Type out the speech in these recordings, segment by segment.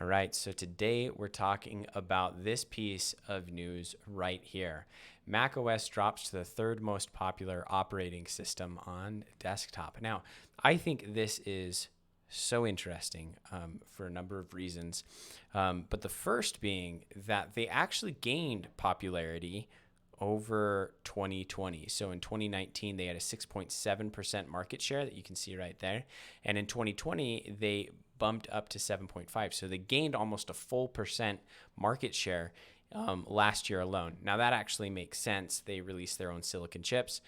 All right, so today we're talking about this piece of news right here. macOS drops to the third most popular operating system on desktop. Now, I think this is so interesting for a number of reasons, but the first being that they actually gained popularity over 2020. So in 2019, they had a 6.7% market share that you can see right there. And in 2020, they bumped up to 7.5. So they gained almost a full percent market share last year alone. Now that actually makes sense. They released their own silicon chips.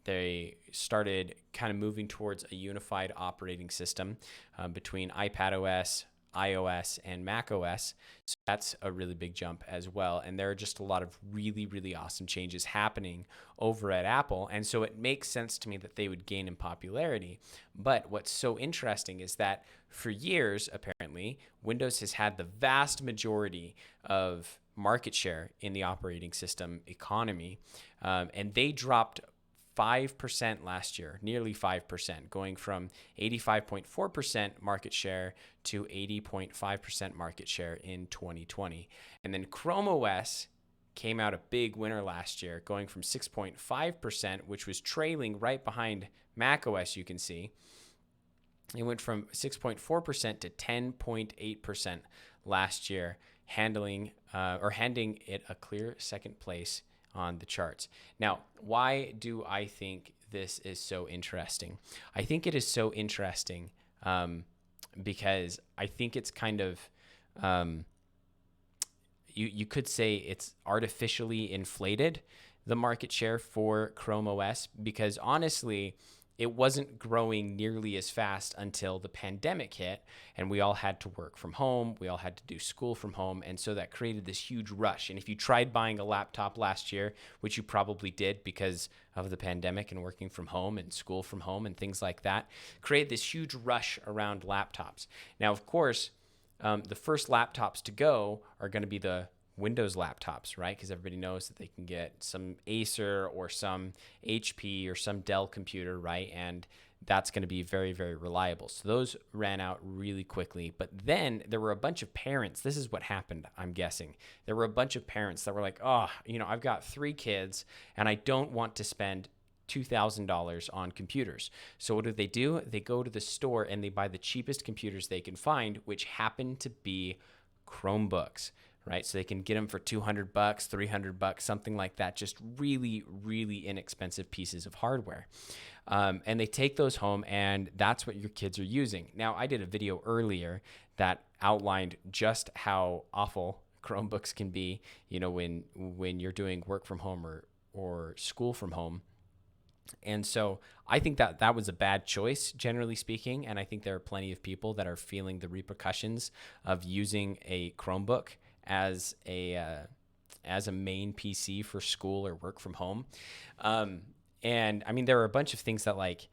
They started kind of moving towards a unified operating system between iPadOS, iOS, and macOS. So that's a really big jump as well. And there are just a lot of really, really awesome changes happening over at Apple. And so it makes sense to me that they would gain in popularity. But what's so interesting is that for years, apparently, Windows has had the vast majority of market share in the operating system economy. And they dropped 5% last year, nearly 5%, going from 85.4% market share to 80.5% market share in 2020. And then Chrome OS came out a big winner last year, going from 6.5%, which was trailing right behind Mac OS, you can see. It went from 6.4% to 10.8% last year, handing it a clear second place on the charts. Now, why do I think this is so interesting? I think it is so interesting because I think it's kind of, you could say it's artificially inflated, the market share for Chrome OS, because honestly, it wasn't growing nearly as fast until the pandemic hit and we all had to work from home. We all had to do school from home. And so that created this huge rush. And if you tried buying a laptop last year, which you probably did because of the pandemic and working from home and school from home and things like that, created this huge rush around laptops. Now, of course, the first laptops to go are going to be the Windows laptops, right? Because everybody knows that they can get some Acer or some HP or some Dell computer, right? And that's going to be very, very reliable. So those ran out really quickly. But then there were a bunch of parents. This is what happened, I'm guessing. There were a bunch of parents that were like, oh, I've got 3 kids and I don't want to spend $2,000 on computers. So what do? They go to the store and they buy the cheapest computers they can find, which happen to be Chromebooks, right? So they can get them for $200, $300, something like that. Just really, really inexpensive pieces of hardware. And they take those home and that's what your kids are using. Now, I did a video earlier that outlined just how awful Chromebooks can be, when you're doing work from home or school from home. And so I think that was a bad choice, generally speaking. And I think there are plenty of people that are feeling the repercussions of using a Chromebook as a main PC for school or work from home. And I mean, there are a bunch of things that like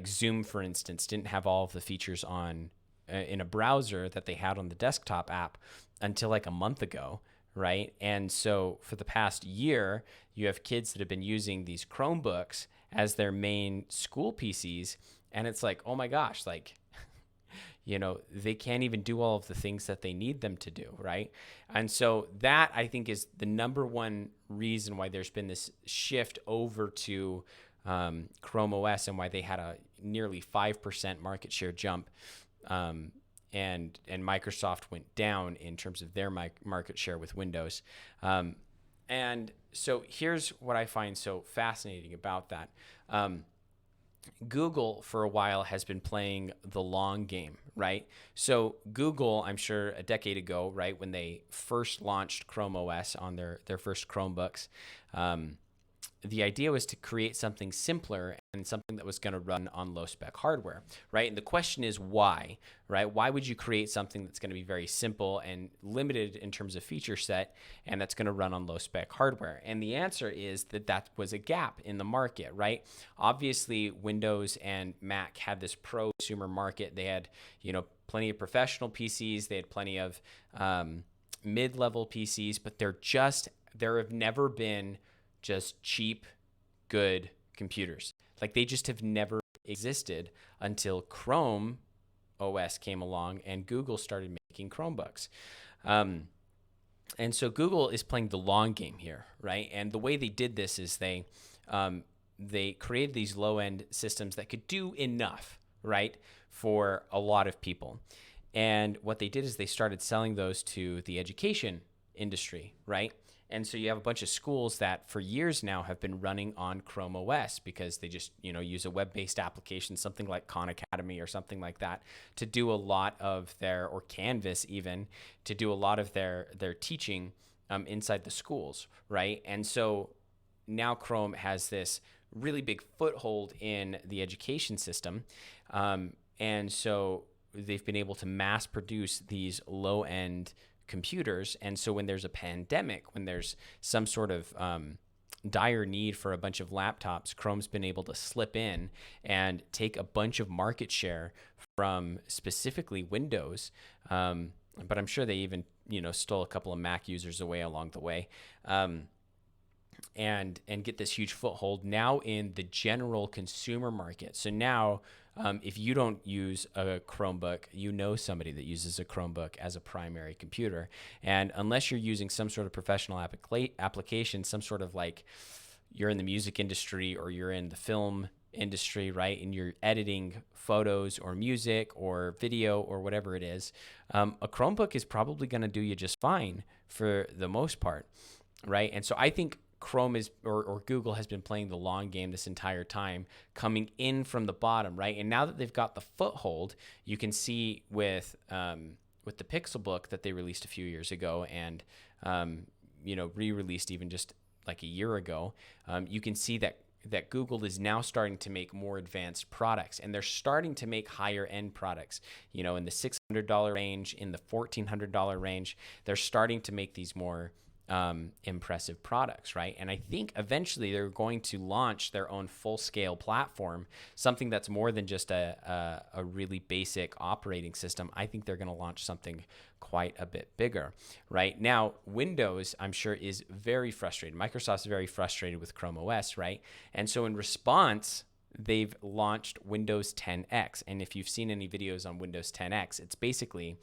Zoom, for instance, didn't have all of the features on in a browser that they had on the desktop app until like a month ago, right? And so for the past year, you have kids that have been using these Chromebooks as their main school PCs. And it's like, oh my gosh, they can't even do all of the things that they need them to do, right? And so that, I think, is the number one reason why there's been this shift over to Chrome OS and why they had a nearly 5% market share jump. And Microsoft went down in terms of their market share with Windows. And so here's what I find so fascinating about that. Google, for a while, has been playing the long game, right? So Google, I'm sure a decade ago, right, when they first launched Chrome OS on their first Chromebooks, the idea was to create something simpler and something that was going to run on low-spec hardware, right? And the question is why, right? Why would you create something that's going to be very simple and limited in terms of feature set and that's going to run on low-spec hardware? And the answer is that was a gap in the market, right? Obviously, Windows and Mac had this prosumer market. They had, plenty of professional PCs. They had plenty of mid-level PCs, but there have never been just cheap, good computers. Like they just have never existed until Chrome OS came along and Google started making Chromebooks. And so Google is playing the long game here, right? And the way they did this is they created these low-end systems that could do enough, right, for a lot of people. And what they did is they started selling those to the education industry, right? And so you have a bunch of schools that for years now have been running on Chrome OS because they just, use a web-based application, something like Khan Academy or something like that, to do a lot of or Canvas even, to do a lot of their teaching inside the schools, right? And so now Chrome has this really big foothold in the education system. And so they've been able to mass produce these low-end computers. And so when there's a pandemic, when there's some sort of dire need for a bunch of laptops, Chrome's been able to slip in and take a bunch of market share from specifically Windows. But I'm sure they even, stole a couple of Mac users away along the way. And get this huge foothold now in the general consumer market. So now, if you don't use a Chromebook, somebody that uses a Chromebook as a primary computer. And unless you're using some sort of professional application, some sort of like you're in the music industry or you're in the film industry, right? And you're editing photos or music or video or whatever it is, a Chromebook is probably going to do you just fine for the most part, right? And so I think Chrome or Google has been playing the long game this entire time, coming in from the bottom, right? And now that they've got the foothold, you can see with the Pixelbook that they released a few years ago and re-released even just like a year ago, you can see that Google is now starting to make more advanced products, and they're starting to make higher end products, in the $600 range, in the $1,400 range. They're starting to make these more impressive products, right? And I think eventually they're going to launch their own full-scale platform, something that's more than just a really basic operating system. I think they're going to launch something quite a bit bigger. Right now, Windows, I'm sure, is very frustrated. Microsoft's very frustrated with Chrome OS, right? And so in response, they've launched Windows 10X. And if you've seen any videos on Windows 10X, it's basically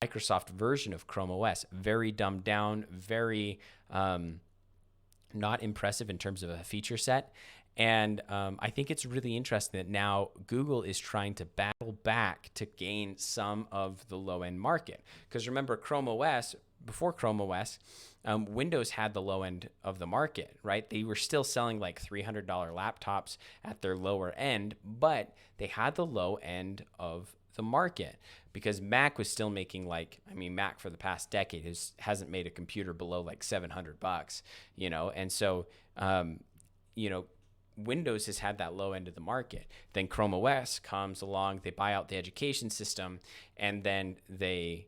Microsoft version of Chrome OS, very dumbed down, very not impressive in terms of a feature set. And I think it's really interesting that now Google is trying to battle back to gain some of the low-end market. Because remember, before Chrome OS, Windows had the low end of the market, right? They were still selling like $300 laptops at their lower end, but they had the low end of the market because Mac was still making Mac for the past decade hasn't made a computer below like $700, and so, Windows has had that low end of the market. Then Chrome OS comes along, they buy out the education system, and then they,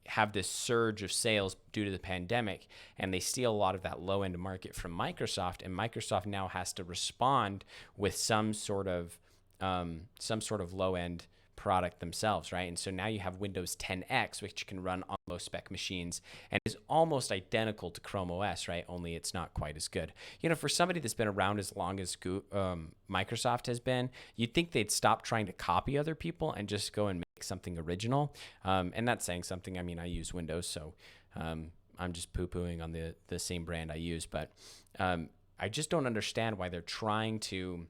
have this surge of sales due to the pandemic, and they steal a lot of that low end market from Microsoft, and Microsoft now has to respond with some sort of low end product themselves, right? And so now you have Windows 10X, which can run on low spec machines and is almost identical to Chrome OS, right? Only it's not quite as good. For somebody that's been around as long as Microsoft has been, you'd think they'd stop trying to copy other people and just go and make something original. And that's saying something. I mean, I use Windows, so I'm just poo-pooing on the same brand I use, but I just don't understand why they're trying to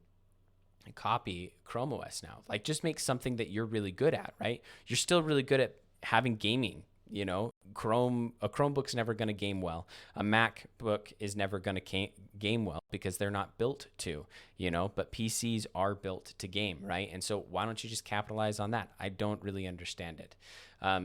copy Chrome OS now. Like, just make something that you're really good at, right? You're still really good at having gaming. A Chromebook's never going to game well. A MacBook is never going to game well because they're not built to, but PCs are built to game, right? And so why don't you just capitalize on that? I don't really understand it.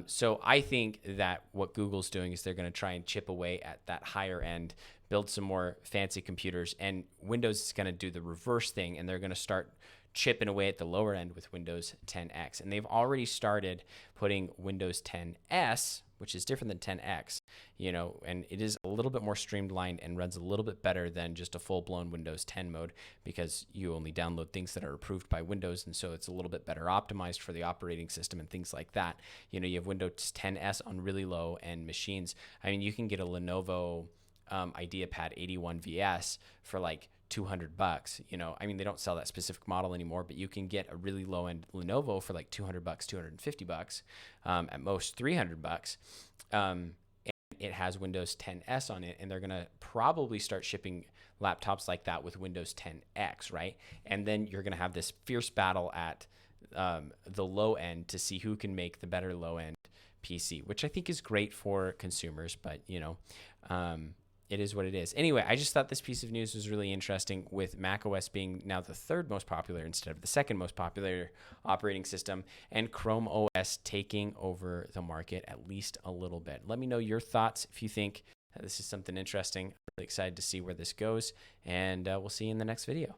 So I think that what Google's doing is they're going to try and chip away at that higher end, build some more fancy computers, and Windows is going to do the reverse thing, and they're going to start chipping away at the lower end with Windows 10X. And they've already started putting Windows 10S, which is different than 10X, and it is a little bit more streamlined and runs a little bit better than just a full-blown Windows 10 mode because you only download things that are approved by Windows, and so it's a little bit better optimized for the operating system and things like that. You have Windows 10S on really low-end machines. I mean, you can get a Lenovo IdeaPad 81VS for like $200. You know, I mean, they don't sell that specific model anymore, but you can get a really low end Lenovo for like $200, $250, at most $300. And it has Windows 10s on it, and they're gonna probably start shipping laptops like that with Windows 10X, right? And then you're gonna have this fierce battle at the low end to see who can make the better low end PC, which I think is great for consumers, but you know, it is what it is. Anyway, I just thought this piece of news was really interesting, with macOS being now the third most popular instead of the second most popular operating system, and Chrome OS taking over the market at least a little bit. Let me know your thoughts if you think this is something interesting. I'm really excited to see where this goes, and we'll see you in the next video.